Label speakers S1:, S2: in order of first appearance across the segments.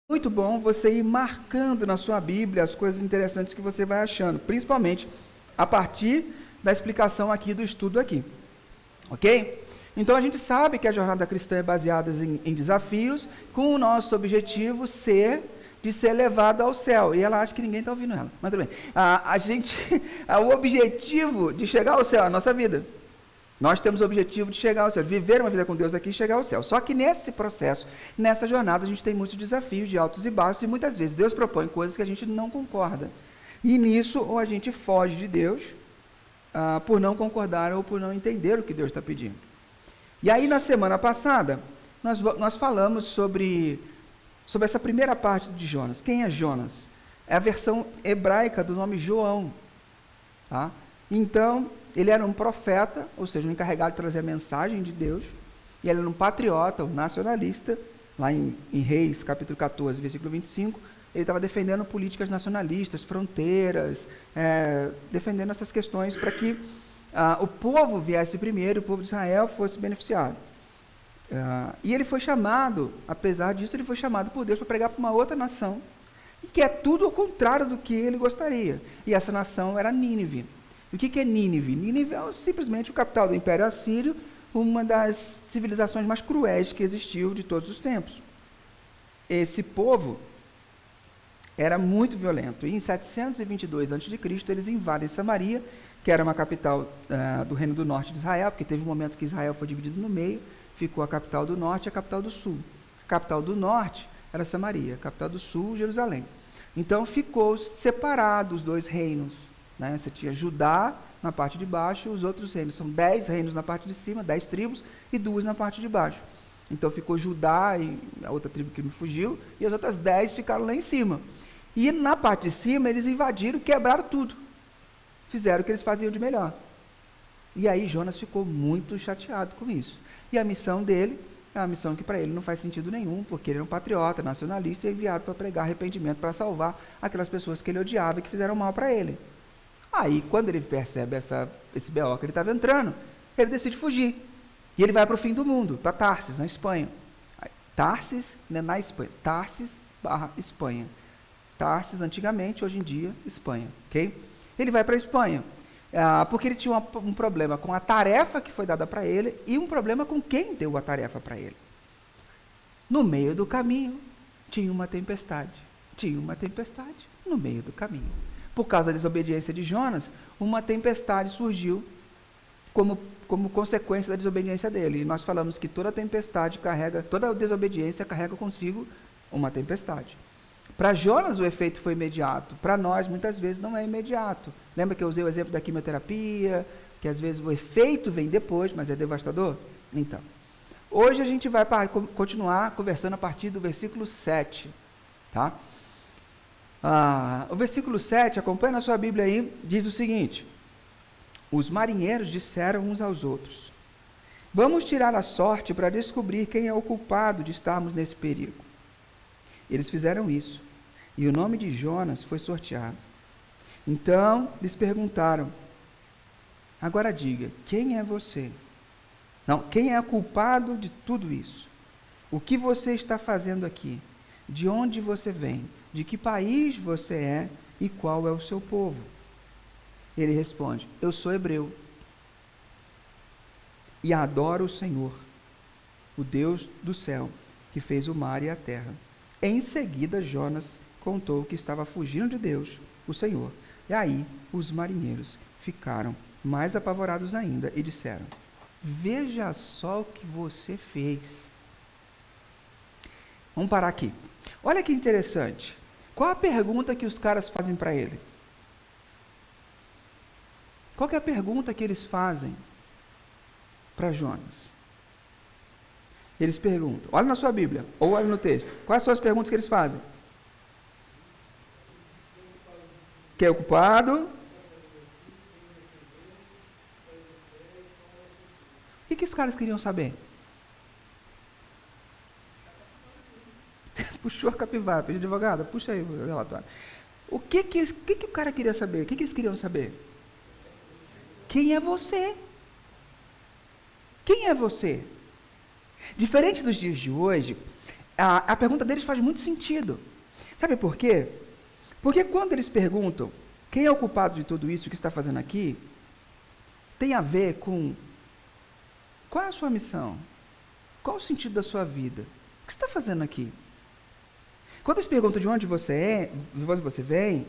S1: Muito bom você ir marcando na sua Bíblia as coisas interessantes que você vai achando, principalmente a partir da explicação aqui do estudo aqui, ok? Então a gente sabe que a jornada cristã é baseada em desafios, com o nosso objetivo de ser levado ao céu. E ela acha que ninguém está ouvindo ela, mas tudo bem. O objetivo de chegar ao céu é a nossa vida. Nós temos o objetivo de chegar ao céu, viver uma vida com Deus aqui e chegar ao céu. Só que nesse processo, nessa jornada, a gente tem muitos desafios de altos e baixos, e muitas vezes Deus propõe coisas que a gente não concorda. E nisso, ou a gente foge de Deus, por não concordar ou por não entender o que Deus está pedindo. E aí, na semana passada, nós falamos sobre essa primeira parte de Jonas. Quem é Jonas? É a versão hebraica do nome João. Tá? Então, ele era um profeta, ou seja, um encarregado de trazer a mensagem de Deus, e ele era um patriota, um nacionalista, lá em Reis, capítulo 14, versículo 25, ele estava defendendo políticas nacionalistas, fronteiras, defendendo essas questões para que o povo viesse primeiro, o povo de Israel fosse beneficiado. E ele foi chamado, apesar disso, ele foi chamado por Deus para pregar para uma outra nação, que é tudo ao contrário do que ele gostaria. E essa nação era Nínive. O que é Nínive? Nínive é simplesmente o capital do Império Assírio, uma das civilizações mais cruéis que existiu de todos os tempos. Esse povo era muito violento. E em 722 a.C., eles invadem Samaria, que era uma capital do Reino do Norte de Israel, porque teve um momento que Israel foi dividido no meio, ficou a capital do Norte e a capital do Sul. A capital do Norte era Samaria, a capital do Sul, Jerusalém. Então ficou separado os dois reinos. Né? Você tinha Judá na parte de baixo, os outros reinos, são 10 reinos na parte de cima, 10 tribos, e 2 na parte de baixo. Então ficou Judá e a outra tribo que me fugiu, e as outras 10 ficaram lá em cima. E na parte de cima eles invadiram, quebraram tudo. Fizeram o que eles faziam de melhor. E aí Jonas ficou muito chateado com isso. E a missão dele é uma missão que para ele não faz sentido nenhum, porque ele era um patriota, nacionalista, e é enviado para pregar arrependimento, para salvar aquelas pessoas que ele odiava e que fizeram mal para ele. Aí, quando ele percebe esse B.O. que ele estava entrando, ele decide fugir. E ele vai para o fim do mundo, para Tarsis, na Espanha. Tarsis, né, na Espanha. Tarsis/Espanha. Tarsis, antigamente, hoje em dia, Espanha. Okay? Ele vai para a Espanha, porque ele tinha um problema com a tarefa que foi dada para ele e um problema com quem deu a tarefa para ele. No meio do caminho, tinha uma tempestade. Tinha uma tempestade no meio do caminho. Por causa da desobediência de Jonas, uma tempestade surgiu como consequência da desobediência dele. E nós falamos que toda tempestade toda desobediência carrega consigo uma tempestade. Para Jonas o efeito foi imediato, para nós muitas vezes não é imediato. Lembra que eu usei o exemplo da quimioterapia, que às vezes o efeito vem depois, mas é devastador? Então, hoje a gente vai continuar conversando a partir do versículo 7, tá? O versículo 7, acompanha na sua Bíblia aí, diz o seguinte: os marinheiros disseram uns aos outros: vamos tirar a sorte para descobrir quem é o culpado de estarmos nesse perigo. Eles fizeram isso, e o nome de Jonas foi sorteado. Então, lhes perguntaram: agora diga, quem é você? Não, quem é o culpado de tudo isso? O que você está fazendo aqui? De onde você vem? De que país você é e qual é o seu povo? Ele responde: eu sou hebreu e adoro o Senhor, o Deus do céu, que fez o mar e a terra. Em seguida, Jonas contou que estava fugindo de Deus, o Senhor. E aí, os marinheiros ficaram mais apavorados ainda e disseram: veja só o que você fez. Vamos parar aqui. Olha que interessante. Qual a pergunta que os caras fazem para ele? Qual que é a pergunta que eles fazem para Jonas? Eles perguntam, olha na sua Bíblia, ou olha no texto. Quais são as perguntas que eles fazem? Quem é o culpado? O que os caras queriam saber? Puxou a capivara, pediu advogada, puxa aí o relatório. O que o cara queria saber? O que eles queriam saber? Quem é você? Quem é você? Diferente dos dias de hoje, a pergunta deles faz muito sentido. Sabe por quê? Porque quando eles perguntam quem é o culpado de tudo isso que está fazendo aqui, tem a ver com qual é a sua missão? Qual o sentido da sua vida? O que você está fazendo aqui? Quando eles perguntam de onde você vem,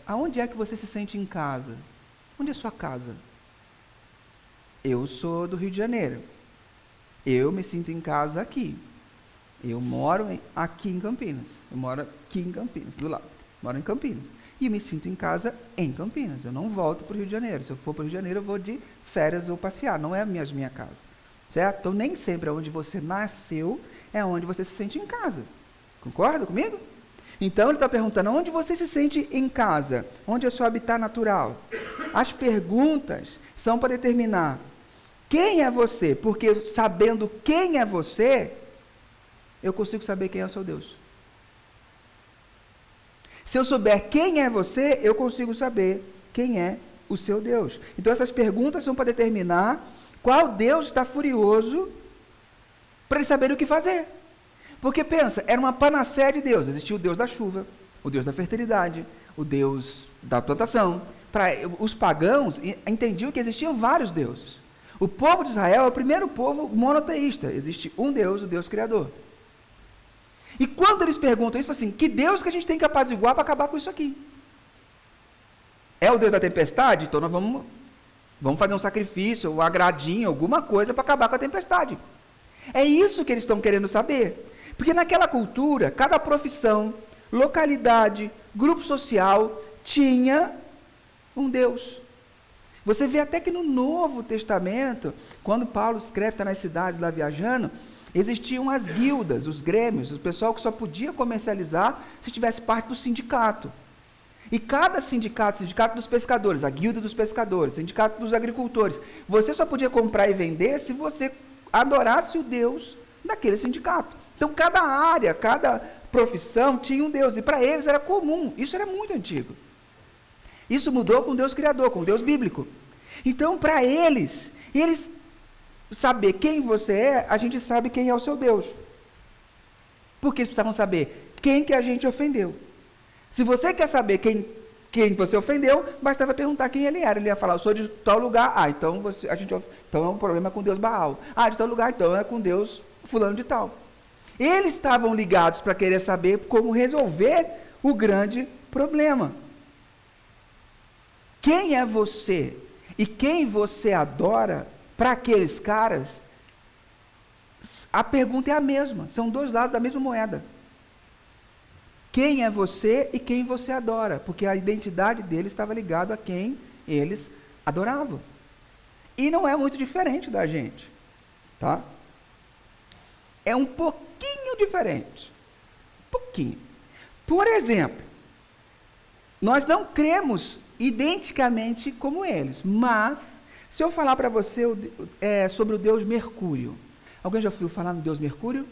S1: aonde é que você se sente em casa? Onde é a sua casa? Eu sou do Rio de Janeiro. Eu me sinto em casa aqui. Eu moro aqui em Campinas. Eu moro aqui em Campinas, do lado. Moro em Campinas. E me sinto em casa em Campinas. Eu não volto para o Rio de Janeiro. Se eu for para o Rio de Janeiro, eu vou de férias ou passear. Não é a minha casa. Certo? Então, nem sempre onde você nasceu é onde você se sente em casa. Concorda comigo? Então, ele está perguntando, onde você se sente em casa? Onde é o seu habitat natural? As perguntas são para determinar quem é você, porque sabendo quem é você, eu consigo saber quem é o seu Deus. Se eu souber quem é você, eu consigo saber quem é o seu Deus. Então, essas perguntas são para determinar qual Deus está furioso para eles saberem o que fazer. Porque pensa, era uma panaceia de Deus. Existia o Deus da chuva, o Deus da fertilidade, o Deus da plantação. Os pagãos entendiam que existiam vários deuses. O povo de Israel é o primeiro povo monoteísta. Existe um Deus, o Deus Criador. E quando eles perguntam isso, assim, que Deus que a gente tem que apaziguar para acabar com isso aqui? É o Deus da tempestade? Então nós vamos fazer um sacrifício, um agradinho, alguma coisa para acabar com a tempestade. É isso que eles estão querendo saber. Porque naquela cultura, cada profissão, localidade, grupo social, tinha um Deus. Você vê até que no Novo Testamento, quando Paulo escreve, está nas cidades lá viajando, existiam as guildas, os grêmios, o pessoal que só podia comercializar se tivesse parte do sindicato. E cada sindicato dos pescadores, a guilda dos pescadores, sindicato dos agricultores, você só podia comprar e vender se você adorasse o Deus daquele sindicato. Então, cada área, cada profissão tinha um Deus, e para eles era comum, isso era muito antigo. Isso mudou com o Deus Criador, com o Deus bíblico. Então, para eles saber quem você é, a gente sabe quem é o seu Deus. Porque eles precisavam saber quem que a gente ofendeu. Se você quer saber quem você ofendeu, bastava perguntar quem ele era. Ele ia falar, eu sou de tal lugar, então então é um problema com Deus Baal. De tal lugar, então é com Deus fulano de tal. Eles estavam ligados para querer saber como resolver o grande problema. Quem é você e quem você adora, para aqueles caras, a pergunta é a mesma. São dois lados da mesma moeda. Quem é você e quem você adora? Porque a identidade deles estava ligada a quem eles adoravam. E não é muito diferente da gente. Tá? É um pouquinho diferente. Pouquinho. Por exemplo, nós não cremos identicamente como eles, mas se eu falar para você sobre o Deus Mercúrio, alguém já ouviu falar no Deus Mercúrio?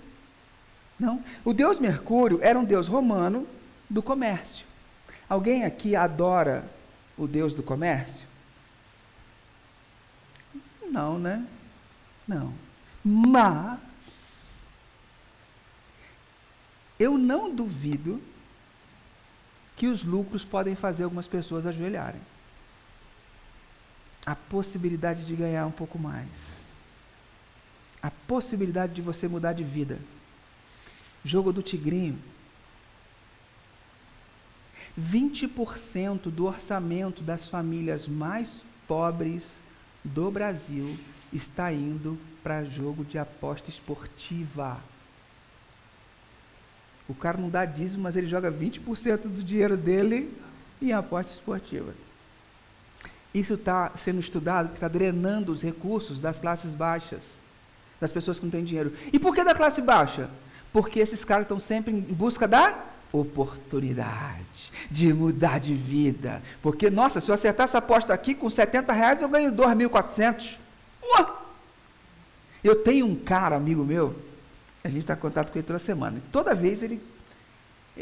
S1: Não? O Deus Mercúrio era um deus romano do comércio. Alguém aqui adora o Deus do comércio? Não, né? Não. Mas eu não duvido que os lucros podem fazer algumas pessoas ajoelharem. A possibilidade de ganhar um pouco mais. A possibilidade de você mudar de vida. Jogo do tigrinho. 20% do orçamento das famílias mais pobres do Brasil está indo para jogo de aposta esportiva. O cara não dá dízimo, mas ele joga 20% do dinheiro dele em aposta esportiva. Isso está sendo estudado, porque está drenando os recursos das classes baixas, das pessoas que não têm dinheiro. E por que da classe baixa? Porque esses caras estão sempre em busca da oportunidade, de mudar de vida. Porque, nossa, se eu acertar essa aposta aqui com R$70, eu ganho 2.400. Eu tenho um cara, amigo meu, a gente está em contato com ele toda semana. Toda vez ele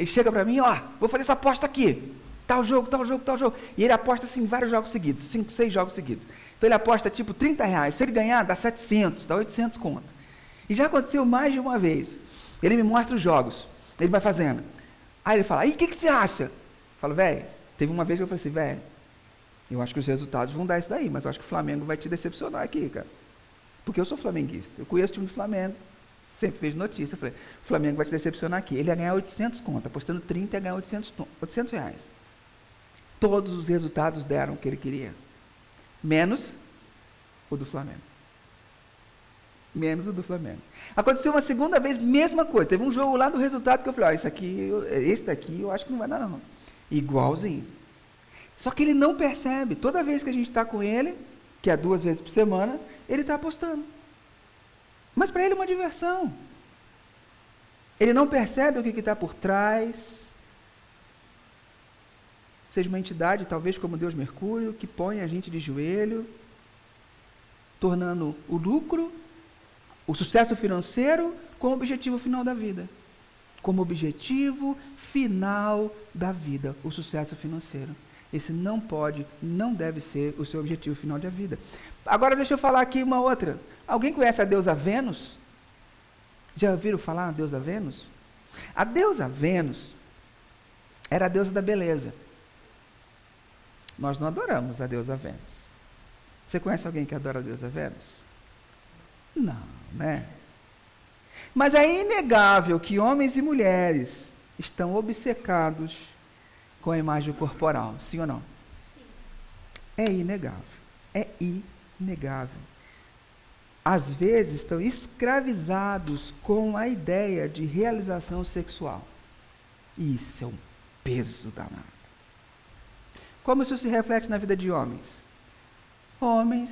S1: chega para mim, vou fazer essa aposta aqui. Tal jogo, tal jogo, tal jogo. E ele aposta assim, vários jogos seguidos, 5, 6 jogos seguidos. Então ele aposta tipo R$30. Se ele ganhar, dá 700, dá 800 conto. E já aconteceu mais de uma vez. Ele me mostra os jogos. Ele vai fazendo. Aí ele fala, aí o que você acha? Eu falo, velho, teve uma vez que eu falei assim, velho, eu acho que os resultados vão dar isso daí, mas eu acho que o Flamengo vai te decepcionar aqui, cara. Porque eu sou flamenguista, eu conheço o time do Flamengo, sempre vejo notícia, eu falei, o Flamengo vai te decepcionar aqui. Ele ia ganhar 800 conto, apostando 30 ia ganhar 800 reais. Todos os resultados deram o que ele queria, menos o do Flamengo. Menos o do Flamengo. Aconteceu uma segunda vez, mesma coisa. Teve um jogo lá do resultado que eu falei, esse daqui eu acho que não vai dar não. Igualzinho. Só que ele não percebe. Toda vez que a gente está com ele, que é 2 vezes por semana, ele está apostando. Mas para ele é uma diversão. Ele não percebe o que está por trás. Seja uma entidade, talvez como Deus Mercúrio, que põe a gente de joelho, tornando o lucro, o sucesso financeiro, como objetivo final da vida. Como objetivo final da vida, o sucesso financeiro. Esse não pode, não deve ser o seu objetivo final da vida. Agora deixa eu falar aqui uma outra. Alguém conhece a deusa Vênus? Já ouviram falar a deusa Vênus? A deusa Vênus era a deusa da beleza. Nós não adoramos a deusa Vênus. Você conhece alguém que adora a deusa Vênus? Não, né? Mas é inegável que homens e mulheres estão obcecados com a imagem corporal, sim ou não? Sim. É inegável. É inegável. Às vezes estão escravizados com a ideia de realização sexual. E isso é um peso danado. Como isso se reflete na vida de homens? Homens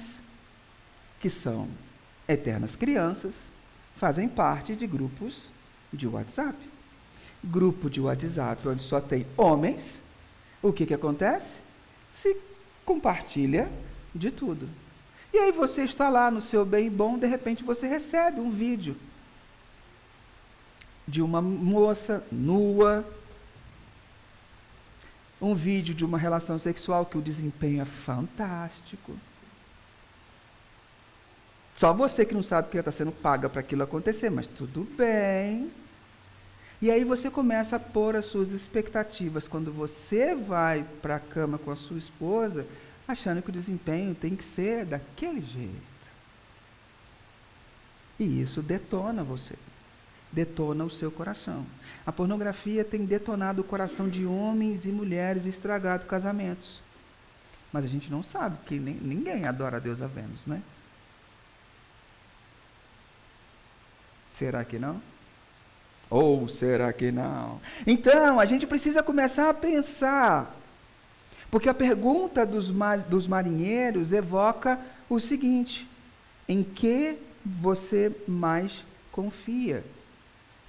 S1: que são eternas crianças fazem parte de grupos de WhatsApp. Grupo de WhatsApp onde só tem homens, o que acontece? Se compartilha de tudo. E aí você está lá no seu bem bom, de repente você recebe um vídeo de uma moça nua, um vídeo de uma relação sexual que o desempenho é fantástico. Só você que não sabe que está sendo paga para aquilo acontecer, mas tudo bem. E aí você começa a pôr as suas expectativas quando você vai para a cama com a sua esposa, achando que o desempenho tem que ser daquele jeito. E isso detona você. Detona o seu coração. A pornografia tem detonado o coração de homens e mulheres e estragado casamentos. Mas a gente não sabe, que ninguém adora a deusa Vênus, né? Será que não? Ou será que não? Então, a gente precisa começar a pensar. Porque a pergunta dos marinheiros evoca o seguinte: em que você mais confia?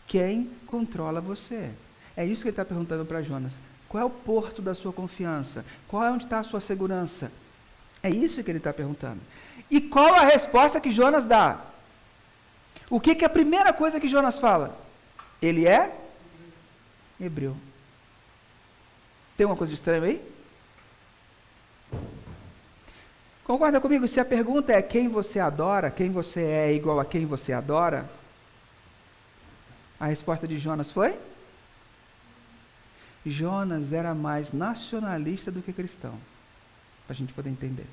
S1: Quem controla você? É isso que ele está perguntando para Jonas. Qual é o porto da sua confiança? Qual é onde está a sua segurança? É isso que ele está perguntando. E qual a resposta que Jonas dá? O que é a primeira coisa que Jonas fala? Ele é hebreu. Tem uma coisa estranha aí? Concorda comigo? Se a pergunta é quem você adora, quem você é igual a quem você adora, a resposta de Jonas foi? Jonas era mais nacionalista do que cristão. Para a gente poder entender.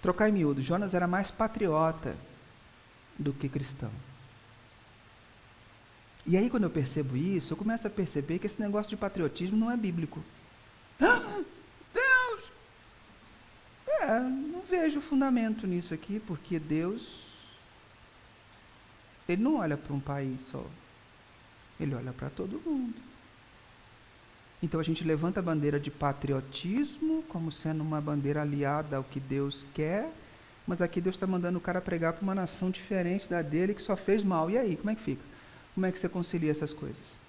S1: Trocar em miúdo, Jonas era mais patriota do que cristão. E aí quando eu percebo isso, eu começo a perceber que esse negócio de patriotismo não é bíblico. Deus! Não vejo fundamento nisso aqui, porque Deus, Ele não olha para um país só. Ele olha para todo mundo. Então a gente levanta a bandeira de patriotismo como sendo uma bandeira aliada ao que Deus quer, mas aqui Deus está mandando o cara pregar para uma nação diferente da dele que só fez mal. E aí, como é que fica? Como é que você concilia essas coisas?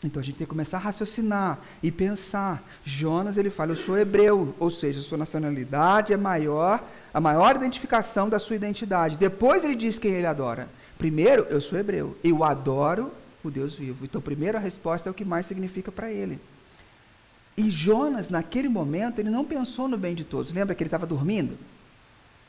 S1: Então a gente tem que começar a raciocinar e pensar. Jonas, ele fala, eu sou hebreu, ou seja, a sua nacionalidade é maior, a maior identificação da sua identidade. Depois ele diz quem ele adora. Primeiro, eu sou hebreu, eu adoro o Deus vivo. Então, primeiro a resposta é o que mais significa para ele. E Jonas, naquele momento, ele não pensou no bem de todos. Lembra que ele estava dormindo?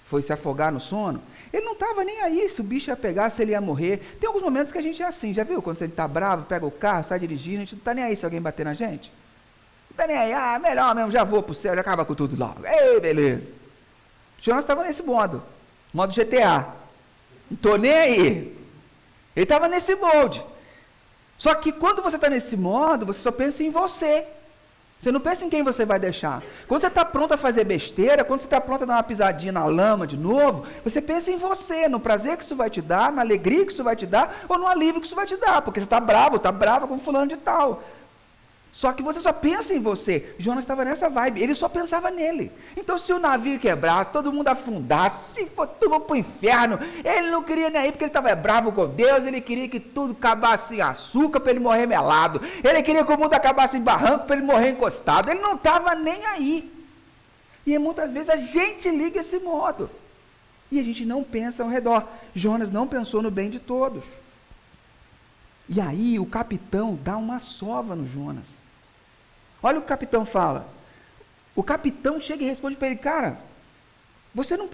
S1: foi se afogar no sono, ele não estava nem aí se o bicho ia pegar, se ele ia morrer. Tem alguns momentos que a gente é assim, já viu? Quando você está bravo, pega o carro, sai dirigindo, a gente não está nem aí se alguém bater na gente. Não está nem aí, melhor mesmo, já vou para o céu, já acaba com tudo logo. Ei, beleza. Jonas estava nesse modo GTA. Não estou nem aí. Ele estava nesse molde. Só que quando você está nesse modo, você só pensa em você. Você não pensa em quem você vai deixar. Quando você está pronto a fazer besteira, quando você está pronto a dar uma pisadinha na lama de novo, você pensa em você, no prazer que isso vai te dar, na alegria que isso vai te dar, ou no alívio que isso vai te dar, porque você está bravo com fulano de tal. Só que você só pensa em você. Jonas estava nessa vibe, ele só pensava nele. Então se o navio quebrasse, todo mundo afundasse, se for tudo para o inferno, ele não queria nem ir, porque ele estava bravo com Deus, ele queria que tudo acabasse em açúcar para ele morrer melado, ele queria que o mundo acabasse em barranco para ele morrer encostado, ele não estava nem aí. E muitas vezes a gente liga esse modo, e a gente não pensa ao redor. Jonas não pensou no bem de todos. E aí o capitão dá uma sova no Jonas. Olha o que o capitão fala. O capitão chega e responde para ele: cara, você não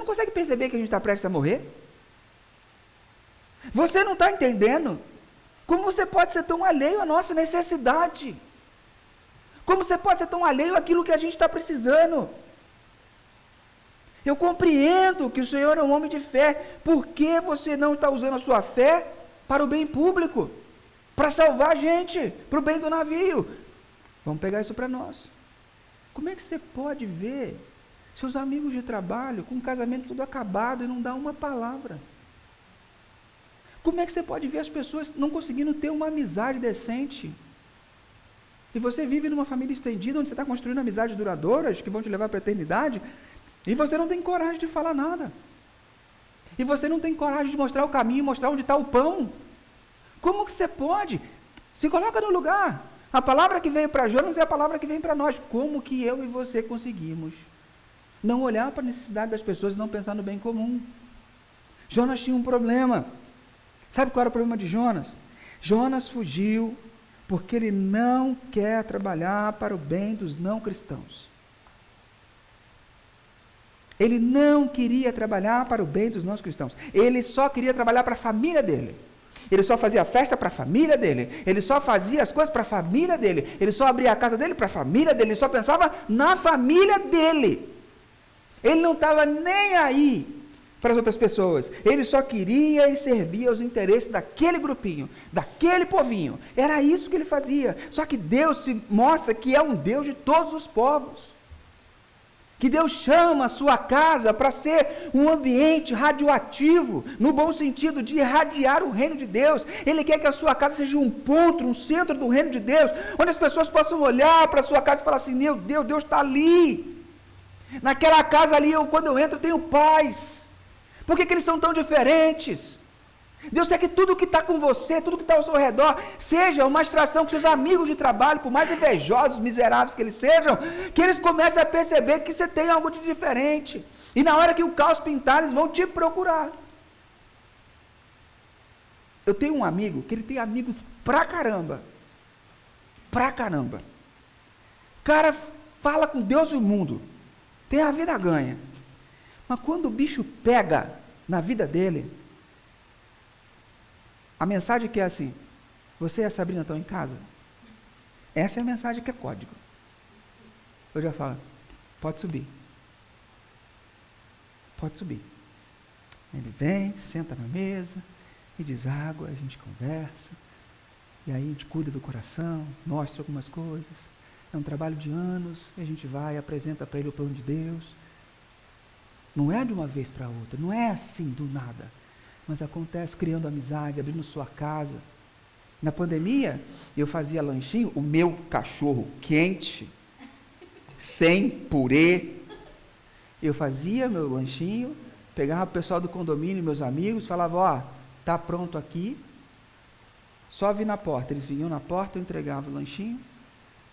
S1: consegue perceber que a gente está prestes a morrer? Você não está entendendo? Como você pode ser tão alheio à nossa necessidade? Como você pode ser tão alheio àquilo que a gente está precisando? Eu compreendo que o Senhor é um homem de fé. Por que você não está usando a sua fé para o bem público? Para salvar a gente, para o bem do navio? Vamos pegar isso para nós. Como é que você pode ver seus amigos de trabalho com o casamento tudo acabado e não dá uma palavra? Como é que você pode ver as pessoas não conseguindo ter uma amizade decente? E você vive numa família estendida, onde você está construindo amizades duradouras, que vão te levar para a eternidade, e você não tem coragem de falar nada. E você não tem coragem de mostrar o caminho, mostrar onde está o pão. Como que você pode? Se coloca no lugar. A palavra que veio para Jonas é a palavra que vem para nós. Como que eu e você conseguimos não olhar para a necessidade das pessoas e não pensar no bem comum? Jonas tinha um problema. Sabe qual era o problema de Jonas? Jonas fugiu porque ele não quer trabalhar para o bem dos não cristãos. Ele não queria trabalhar para o bem dos não cristãos. Ele só queria trabalhar para a família dele. Ele só fazia festa para a família dele. Ele só fazia as coisas para a família dele. Ele só abria a casa dele para a família dele. Ele só pensava na família dele. Ele não estava nem aí para as outras pessoas. Ele só queria e servia aos interesses daquele grupinho, daquele povinho. Era isso que ele fazia. Só que Deus se mostra que é um Deus de todos os povos. Que Deus chama a sua casa para ser um ambiente radioativo, no bom sentido de irradiar o reino de Deus. Ele quer que a sua casa seja um ponto, um centro do reino de Deus, onde as pessoas possam olhar para a sua casa e falar assim: meu Deus, Deus está ali. Naquela casa ali, quando eu entro, eu tenho paz. Por que eles são tão diferentes? Deus quer que tudo que está com você, tudo que está ao seu redor, seja uma extração que seus amigos de trabalho, por mais invejosos, miseráveis que eles sejam, que eles comecem a perceber que você tem algo de diferente. E na hora que o caos pintar, eles vão te procurar. Eu tenho um amigo, que ele tem amigos pra caramba. Pra caramba. O cara fala com Deus e o mundo. Tem a vida ganha. Mas quando o bicho pega na vida dele, a mensagem que é assim: você e a Sabrina estão em casa? Essa é a mensagem que é código. Eu já falo: pode subir. Pode subir. Ele vem, senta na mesa, e diz água, a gente conversa, e aí a gente cuida do coração, mostra algumas coisas. É um trabalho de anos, e a gente vai, apresenta para ele o plano de Deus. Não é de uma vez para outra, não é assim do nada. Mas acontece criando amizade, abrindo sua casa. Na pandemia, eu fazia lanchinho, o meu cachorro quente, sem purê. Eu fazia meu lanchinho, pegava o pessoal do condomínio, meus amigos, falava: ó, tá pronto aqui, só vir na porta. Eles vinham na porta, eu entregava o lanchinho,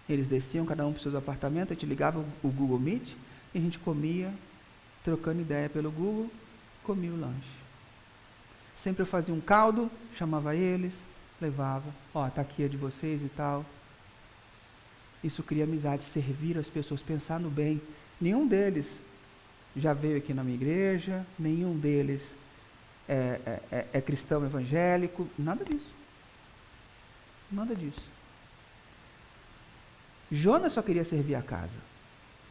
S1: eles desciam cada um para os seus apartamentos, a gente ligava o Google Meet, e a gente comia, trocando ideia pelo Google, comia o lanche. Sempre eu fazia um caldo, chamava eles, levava, ó, tá aqui a de vocês e tal. Isso cria amizade, servir as pessoas, pensar no bem. Nenhum deles já veio aqui na minha igreja, nenhum deles é cristão evangélico, nada disso. Nada disso. Jonas só queria servir a casa.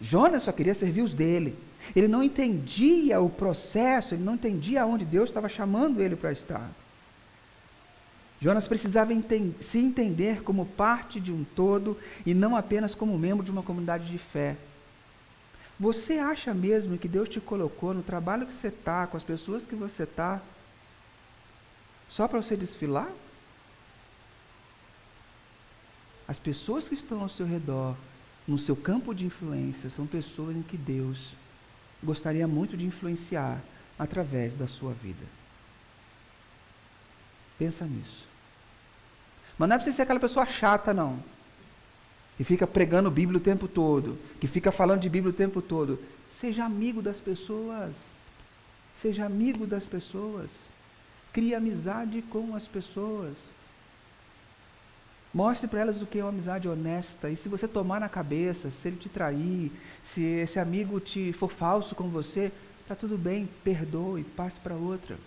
S1: Jonas só queria servir os dele. Ele não entendia o processo, ele não entendia aonde Deus estava chamando ele para estar. Jonas precisava se entender como parte de um todo e não apenas como membro de uma comunidade de fé. Você acha mesmo que Deus te colocou no trabalho que você está, com as pessoas que você está, só para você desfilar? As pessoas que estão ao seu redor, no seu campo de influência, são pessoas em que Deus gostaria muito de influenciar através da sua vida. Pensa nisso. Mas não é para você ser aquela pessoa chata, não. Que fica pregando Bíblia o tempo todo, que fica falando de Bíblia o tempo todo. Seja amigo das pessoas. Seja amigo das pessoas. Crie amizade com as pessoas. Mostre para elas o que é uma amizade honesta. E se você tomar na cabeça, se ele te trair, se esse amigo for falso com você, está tudo bem, perdoe, passe para outra.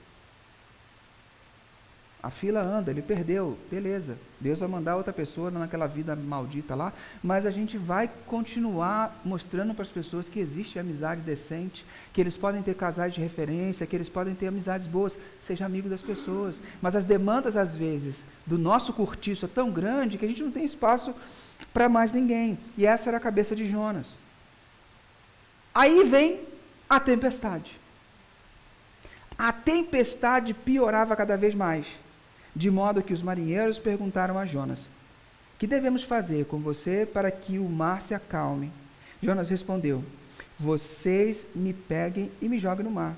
S1: A fila anda, ele perdeu, beleza. Deus vai mandar outra pessoa naquela vida maldita lá, mas a gente vai continuar mostrando para as pessoas que existe amizade decente, que eles podem ter casais de referência, que eles podem ter amizades boas. Seja amigo das pessoas. Mas as demandas, às vezes, do nosso cortiço é tão grande que a gente não tem espaço para mais ninguém. E essa era a cabeça de Jonas. Aí vem a tempestade. A tempestade piorava cada vez mais. De modo que os marinheiros perguntaram a Jonas: que devemos fazer com você para que o mar se acalme? Jonas respondeu: vocês me peguem e me joguem no mar,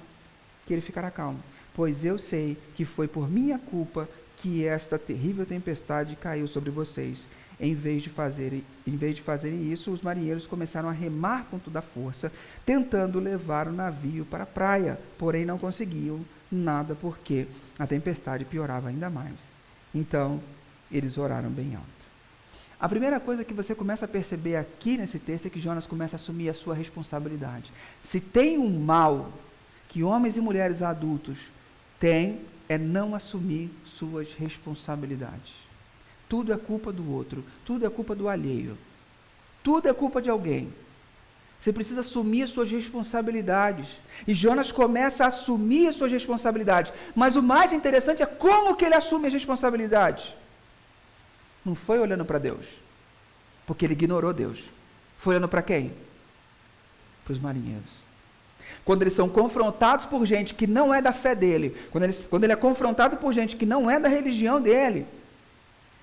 S1: que ele ficará calmo, pois eu sei que foi por minha culpa que esta terrível tempestade caiu sobre vocês. Em vez de fazerem isso, os marinheiros começaram a remar com toda a força, tentando levar o navio para a praia, porém não conseguiam nada porque a tempestade piorava ainda mais. Então, eles oraram bem alto. A primeira coisa que você começa a perceber aqui nesse texto é que Jonas começa a assumir a sua responsabilidade. Se tem um mal que homens e mulheres adultos têm, é não assumir suas responsabilidades. Tudo é culpa do outro, tudo é culpa do alheio, tudo é culpa de alguém. Você precisa assumir as suas responsabilidades. E Jonas começa a assumir as suas responsabilidades. Mas o mais interessante é como que ele assume as responsabilidades. Não foi olhando para Deus, porque ele ignorou Deus. Foi olhando para quem? Para os marinheiros. Quando eles são confrontados por gente que não é da fé dele, quando ele é confrontado por gente que não é da religião dele,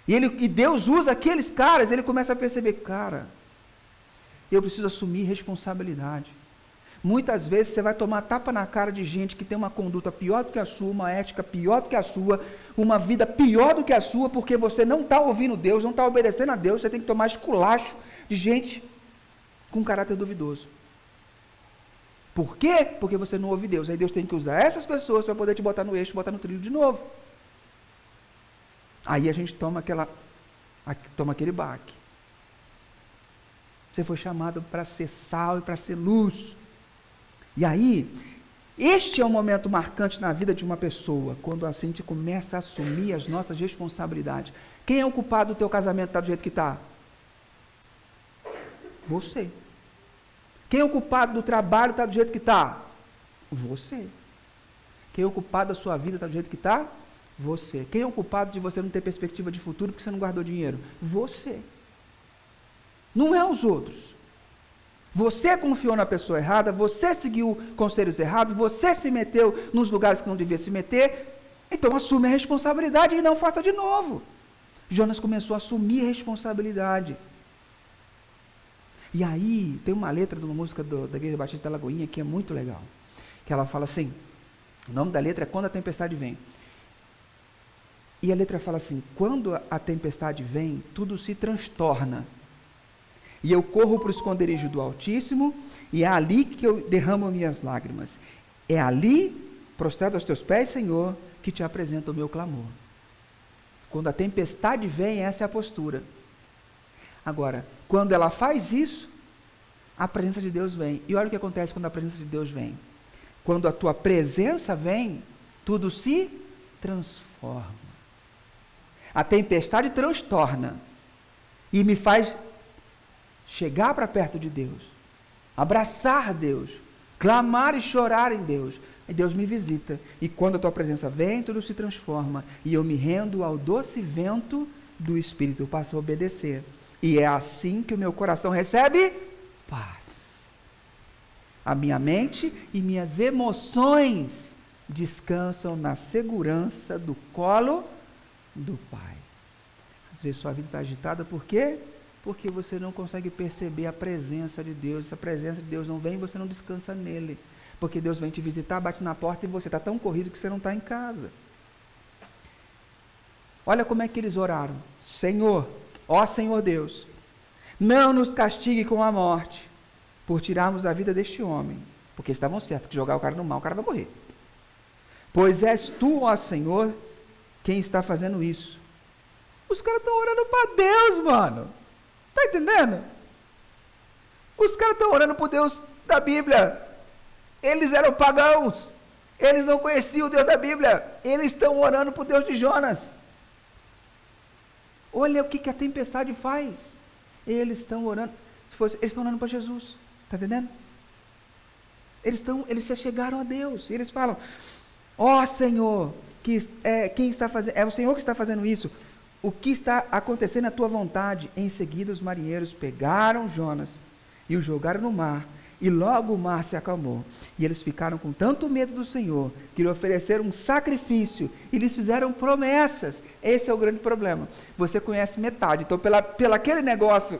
S1: e Deus usa aqueles caras, ele começa a perceber, cara, eu preciso assumir responsabilidade. Muitas vezes você vai tomar tapa na cara de gente que tem uma conduta pior do que a sua, uma ética pior do que a sua, uma vida pior do que a sua, porque você não está ouvindo Deus, não está obedecendo a Deus, você tem que tomar esculacho de gente com caráter duvidoso. Por quê? Porque você não ouve Deus. Aí Deus tem que usar essas pessoas para poder te botar no eixo, botar no trilho de novo. Aí a gente toma aquele baque. Você foi chamado para ser sal e para ser luz. E aí, este é um momento marcante na vida de uma pessoa, quando assim a gente começa a assumir as nossas responsabilidades. Quem é o culpado do teu casamento estar do jeito que está? Você. Quem é o culpado do trabalho estar do jeito que está? Você. Quem é o culpado da sua vida estar do jeito que está? Você. Quem é o culpado de você não ter perspectiva de futuro porque você não guardou dinheiro? Você. Não é os outros. Você confiou na pessoa errada, você seguiu conselhos errados, você se meteu nos lugares que não devia se meter, então assume a responsabilidade e não faça de novo. Jonas começou a assumir a responsabilidade. E aí, tem uma letra de uma música da Igreja Batista da Lagoinha que é muito legal, que ela fala assim, o nome da letra é Quando a Tempestade Vem. E a letra fala assim, quando a tempestade vem, tudo se transtorna. E eu corro para o esconderijo do Altíssimo, e é ali que eu derramo minhas lágrimas. É ali, prostrado aos teus pés, Senhor, que te apresento o meu clamor. Quando a tempestade vem, essa é a postura. Agora, quando ela faz isso, a presença de Deus vem. E olha o que acontece quando a presença de Deus vem. Quando a tua presença vem, tudo se transforma. A tempestade transtorna e me faz chegar para perto de Deus, abraçar Deus, clamar e chorar em Deus. E Deus me visita. E quando a tua presença vem, tudo se transforma. E eu me rendo ao doce vento do Espírito. Eu passo a obedecer. E é assim que o meu coração recebe paz. A minha mente e minhas emoções descansam na segurança do colo do Pai. Às vezes sua vida está agitada, por quê? Porque você não consegue perceber a presença de Deus. Se a presença de Deus não vem, você não descansa nele. Porque Deus vem te visitar, bate na porta e você está tão corrido que você não está em casa. Olha como é que eles oraram. Senhor, ó Senhor Deus, não nos castigue com a morte, por tirarmos a vida deste homem. Porque estavam certos que jogar o cara no mal, o cara vai morrer. Pois és tu, ó Senhor, quem está fazendo isso. Os caras estão orando para Deus, mano. Está entendendo? Os caras estão orando por Deus da Bíblia. Eles eram pagãos. Eles não conheciam o Deus da Bíblia. Eles estão orando por Deus de Jonas. Olha o que a tempestade faz. Eles estão orando. Eles estão orando para Jesus. Está entendendo? Eles se chegaram a Deus. E eles falam: ó Senhor, quem está fazendo? É o Senhor que está fazendo isso. O que está acontecendo é a tua vontade. Em seguida, os marinheiros pegaram Jonas e o jogaram no mar. E logo o mar se acalmou. E eles ficaram com tanto medo do Senhor, que lhe ofereceram um sacrifício e lhes fizeram promessas. Esse é o grande problema. Você conhece metade. Então, pela aquele negócio,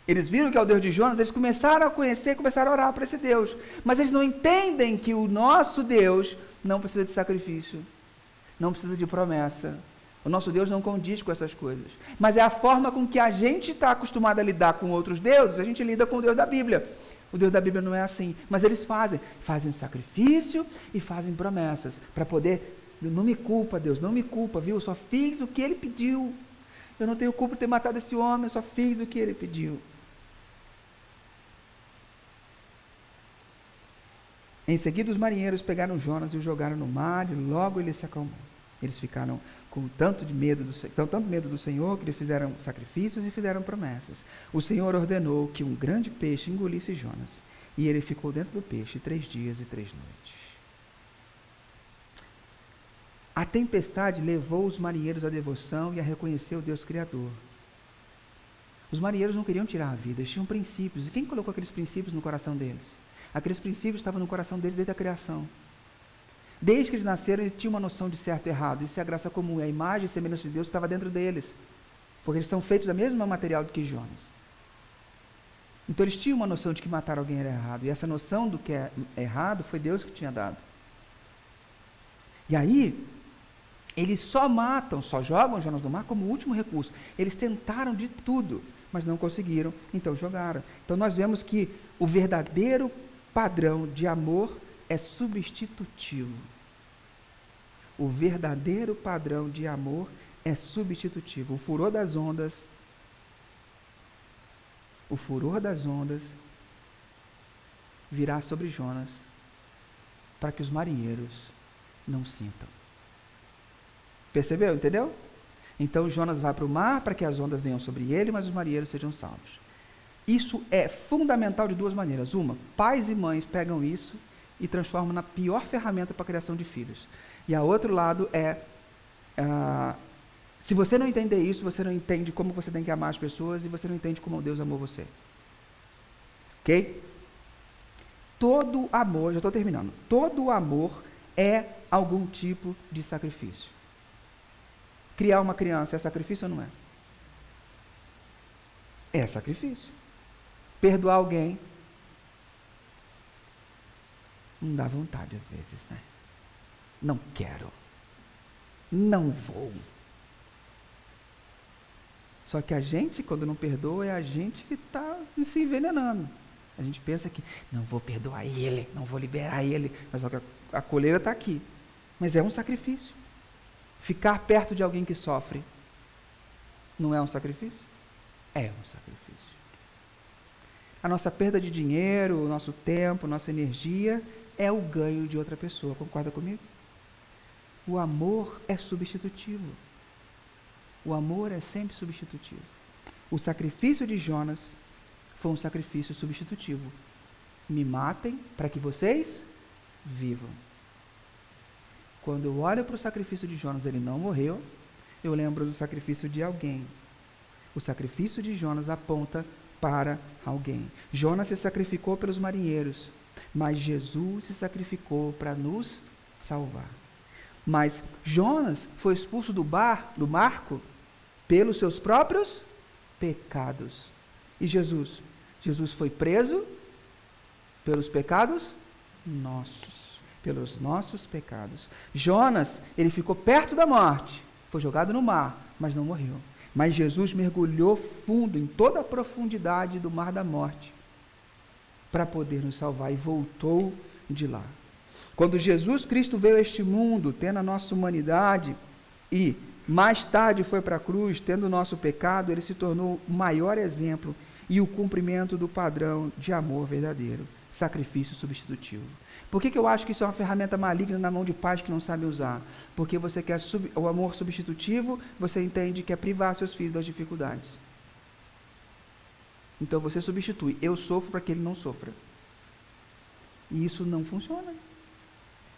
S1: eles viram que é o Deus de Jonas, eles começaram a conhecer, começaram a orar para esse Deus. Mas eles não entendem que o nosso Deus não precisa de sacrifício, não precisa de promessa. O nosso Deus não condiz com essas coisas. Mas é a forma com que a gente está acostumado a lidar com outros deuses, a gente lida com o Deus da Bíblia. O Deus da Bíblia não é assim, mas eles fazem sacrifício e fazem promessas, para poder, não me culpa Deus, não me culpa, viu, eu só fiz o que ele pediu, eu não tenho culpa de ter matado esse homem, eu só fiz o que ele pediu. Em seguida os marinheiros pegaram Jonas e o jogaram no mar, e logo ele se acalmou. Eles ficaram com tanto medo do Senhor, que lhe fizeram sacrifícios e fizeram promessas. O Senhor ordenou que um grande peixe engolisse Jonas, e ele ficou dentro do peixe 3 dias e 3 noites. A tempestade levou os marinheiros à devoção e a reconhecer o Deus Criador. Os marinheiros não queriam tirar a vida, eles tinham princípios. E quem colocou aqueles princípios no coração deles? Aqueles princípios estavam no coração deles desde a criação. Desde que eles nasceram, eles tinham uma noção de certo e errado. Isso é a graça comum, a imagem e semelhança de Deus estava dentro deles. Porque eles estão feitos da mesma material do que Jonas. Então eles tinham uma noção de que matar alguém era errado. E essa noção do que é errado foi Deus que tinha dado. E aí, eles só jogam Jonas no mar como último recurso. Eles tentaram de tudo, mas não conseguiram, então jogaram. Então nós vemos que o verdadeiro padrão de amor é substitutivo. O verdadeiro padrão de amor é substitutivo. O furor das ondas virá sobre Jonas, para que os marinheiros não sintam. Percebeu? Entendeu? Então Jonas vai para o mar para que as ondas venham sobre ele, mas os marinheiros sejam salvos. Isso é fundamental de 2 maneiras. Uma, pais e mães pegam isso e transformam na pior ferramenta para a criação de filhos. E a outro lado se você não entender isso, você não entende como você tem que amar as pessoas e você não entende como Deus amou você. Ok? Todo amor, já estou terminando, todo amor é algum tipo de sacrifício. Criar uma criança é sacrifício ou não é? É sacrifício. Perdoar alguém não dá vontade às vezes, né? Não quero. Não vou. Só que a gente, quando não perdoa, é a gente que está se envenenando. A gente pensa que não vou perdoar ele, não vou liberar ele, mas só que a coleira está aqui. Mas é um sacrifício. Ficar perto de alguém que sofre não é um sacrifício? É um sacrifício. a nossa perda de dinheiro, o nosso tempo, nossa energia, é o ganho de outra pessoa. Concorda comigo? O amor é substitutivo. O amor é sempre substitutivo. O sacrifício de Jonas foi um sacrifício substitutivo. Me matem para que vocês vivam. Quando eu olho para o sacrifício de Jonas, ele não morreu, eu lembro do sacrifício de alguém. O sacrifício de Jonas aponta para alguém. Jonas se sacrificou pelos marinheiros, mas Jesus se sacrificou para nos salvar. Mas Jonas foi expulso do barco pelos seus próprios pecados. E Jesus? Jesus foi preso pelos pecados nossos, pelos nossos pecados. Jonas, ele ficou perto da morte, foi jogado no mar, mas não morreu. Mas Jesus mergulhou fundo, em toda a profundidade do mar da morte, para poder nos salvar, e voltou de lá. Quando Jesus Cristo veio a este mundo, tendo a nossa humanidade, e mais tarde foi para a cruz, tendo o nosso pecado, ele se tornou o maior exemplo e o cumprimento do padrão de amor verdadeiro, sacrifício substitutivo. Por que eu acho que isso é uma ferramenta maligna na mão de pais que não sabem usar? Porque você quer o amor substitutivo, você entende que é privar seus filhos das dificuldades. Então você substitui, eu sofro para que ele não sofra. E isso não funciona.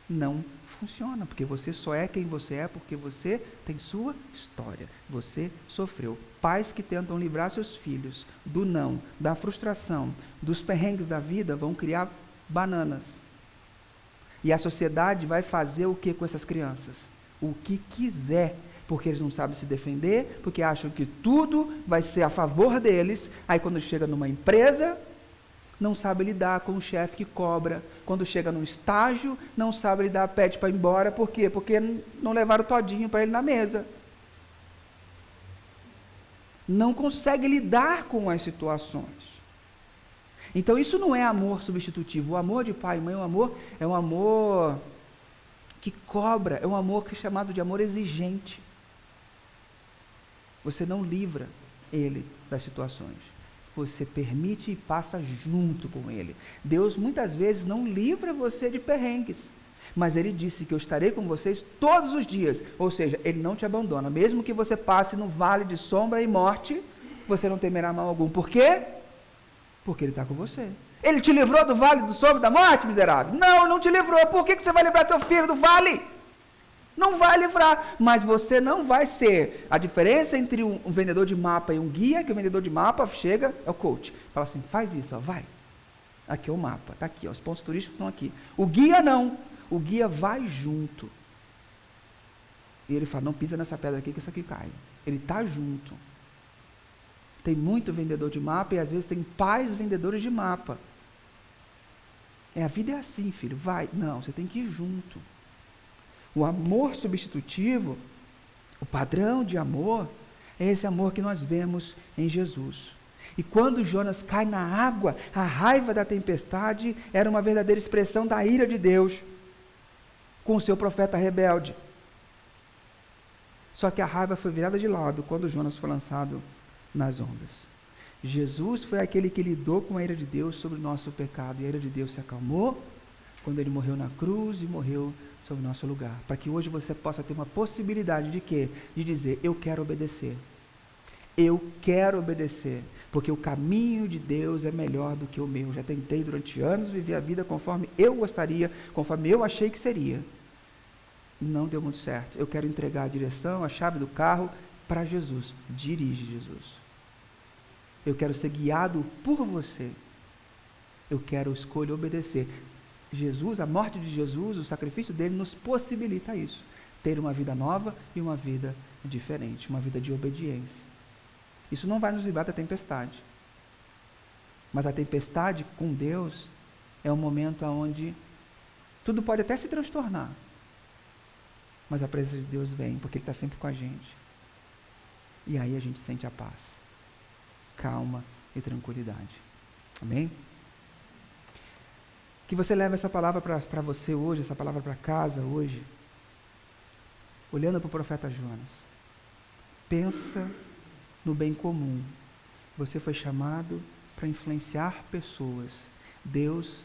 S1: Não funciona, porque você só é quem você é, porque você tem sua história. Você sofreu. Pais que tentam livrar seus filhos do não, da frustração, dos perrengues da vida, vão criar bananas. E a sociedade vai fazer o que com essas crianças? O que quiser, porque eles não sabem se defender, porque acham que tudo vai ser a favor deles. Aí quando chega numa empresa, não sabe lidar com o chefe que cobra. Quando chega num estágio, não sabe lidar, pede para ir embora. Por quê? Porque não levaram todinho para ele na mesa. Não consegue lidar com as situações. Então isso não é amor substitutivo. O amor de pai e mãe é um amor que cobra, é um amor que é chamado de amor exigente. Você não livra ele das situações. Você permite e passa junto com ele. Deus muitas vezes não livra você de perrengues, mas ele disse que eu estarei com vocês todos os dias. Ou seja, ele não te abandona. Mesmo que você passe no vale de sombra e morte, você não temerá mal algum. Por quê? Porque ele está com você. Ele te livrou do vale do sombra da morte, miserável? Não, não te livrou. Por que você vai livrar seu filho do vale? Não vai livrar, mas você não vai ser. A diferença entre um vendedor de mapa e um guia, que o vendedor de mapa chega, é o coach, fala assim, faz isso, ó, vai. Aqui é o mapa, está aqui, ó, os pontos turísticos são aqui. O guia não, o guia vai junto. E ele fala, não pisa nessa pedra aqui que isso aqui cai. Ele está junto. Tem muito vendedor de mapa e às vezes tem pais vendedores de mapa. A vida é assim, filho, vai. Não, você tem que ir junto. O amor substitutivo, o padrão de amor, é esse amor que nós vemos em Jesus. E quando Jonas cai na água, a raiva da tempestade era uma verdadeira expressão da ira de Deus com o seu profeta rebelde. Só que a raiva foi virada de lado quando Jonas foi lançado nas ondas. Jesus foi aquele que lidou com a ira de Deus sobre o nosso pecado, e a ira de Deus se acalmou quando ele morreu na cruz e morreu sobre o nosso lugar, para que hoje você possa ter uma possibilidade de quê? De dizer, eu quero obedecer. Eu quero obedecer, porque o caminho de Deus é melhor do que o meu. Já tentei durante anos viver a vida conforme eu gostaria, conforme eu achei que seria. Não deu muito certo. Eu quero entregar a direção, a chave do carro para Jesus. Dirige, Jesus. Eu quero ser guiado por você. Eu quero escolher obedecer. Jesus, a morte de Jesus, o sacrifício dele nos possibilita isso. Ter uma vida nova e uma vida diferente, uma vida de obediência. Isso não vai nos livrar da tempestade. Mas a tempestade com Deus é um momento onde tudo pode até se transtornar. Mas a presença de Deus vem, porque ele está sempre com a gente. E aí a gente sente a paz, calma e tranquilidade. Amém? Que você leve essa palavra para você hoje, essa palavra para casa hoje, olhando para o profeta Jonas. Pensa no bem comum. Você foi chamado para influenciar pessoas. Deus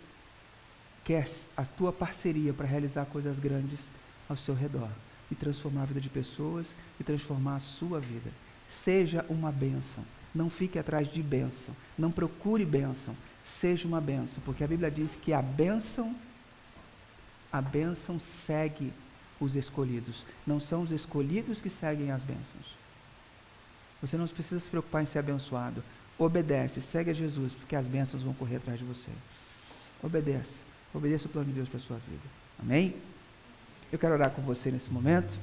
S1: quer a tua parceria para realizar coisas grandes ao seu redor e transformar a vida de pessoas e transformar a sua vida. Seja uma bênção. Não fique atrás de bênção. Não procure bênção. Seja uma bênção, porque a Bíblia diz que a bênção segue os escolhidos. Não são os escolhidos que seguem as bênçãos. Você não precisa se preocupar em ser abençoado. Obedece, segue a Jesus, porque as bênçãos vão correr atrás de você. Obedece. Obedeça o plano de Deus para a sua vida. Amém? Eu quero orar com você nesse momento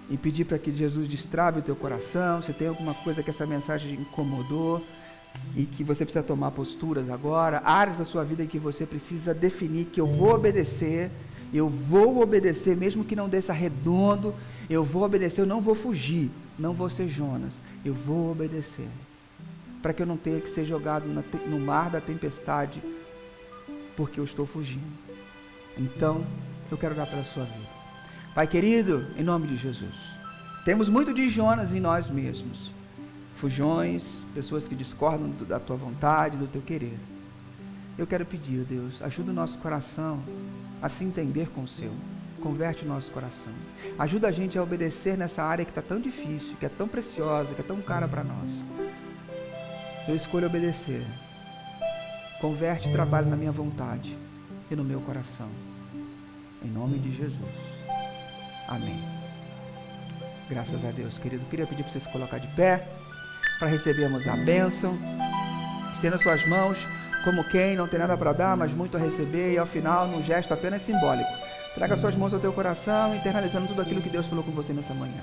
S1: e pedir para que Jesus destrave o teu coração. Se tem alguma coisa que essa mensagem incomodou e que você precisa tomar posturas agora, áreas da sua vida em que você precisa definir que eu vou obedecer mesmo que não desça redondo, eu vou obedecer, eu não vou fugir, não vou ser Jonas, eu vou obedecer, para que eu não tenha que ser jogado no mar da tempestade, porque eu estou fugindo. Então, eu quero orar pela sua vida. Pai querido, em nome de Jesus, temos muito de Jonas em nós mesmos, fujões, pessoas que discordam da tua vontade, do teu querer. Eu quero pedir, Deus, ajuda o nosso coração a se entender com o seu. Converte o nosso coração. Ajuda a gente a obedecer nessa área que está tão difícil, que é tão preciosa, que é tão cara para nós. Eu escolho obedecer. Converte o trabalho na minha vontade e no meu coração. Em nome de Jesus. Amém. Graças a Deus, querido. Queria pedir para você se colocar de pé para recebermos a bênção. Estenda suas mãos como quem não tem nada para dar, mas muito a receber, e ao final, num gesto apenas simbólico, traga suas mãos ao teu coração, internalizando tudo aquilo que Deus falou com você nessa manhã.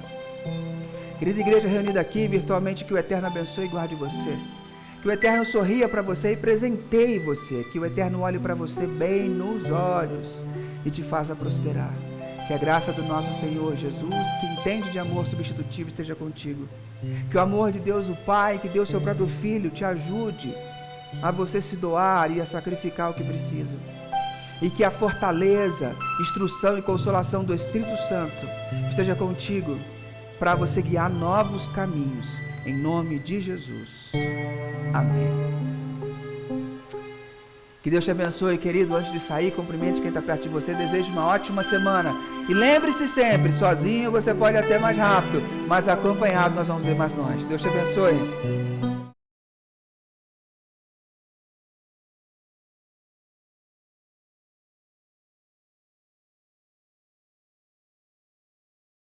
S1: Querida igreja reunida aqui virtualmente, que o Eterno abençoe e guarde você. Que o Eterno sorria para você e presenteie você. Que o Eterno olhe para você bem nos olhos e te faça prosperar. Que a graça do nosso Senhor Jesus, que entende de amor substitutivo, esteja contigo. Que o amor de Deus o Pai, que deu seu próprio Filho, te ajude a você se doar e a sacrificar o que precisa. E que a fortaleza, instrução e consolação do Espírito Santo esteja contigo para você guiar novos caminhos. Em nome de Jesus. Amém. Que Deus te abençoe, querido. Antes de sair, cumprimente quem está perto de você. Desejo uma ótima semana. E lembre-se sempre, sozinho você pode até mais rápido, mas acompanhado nós vamos ver mais longe. Deus te abençoe.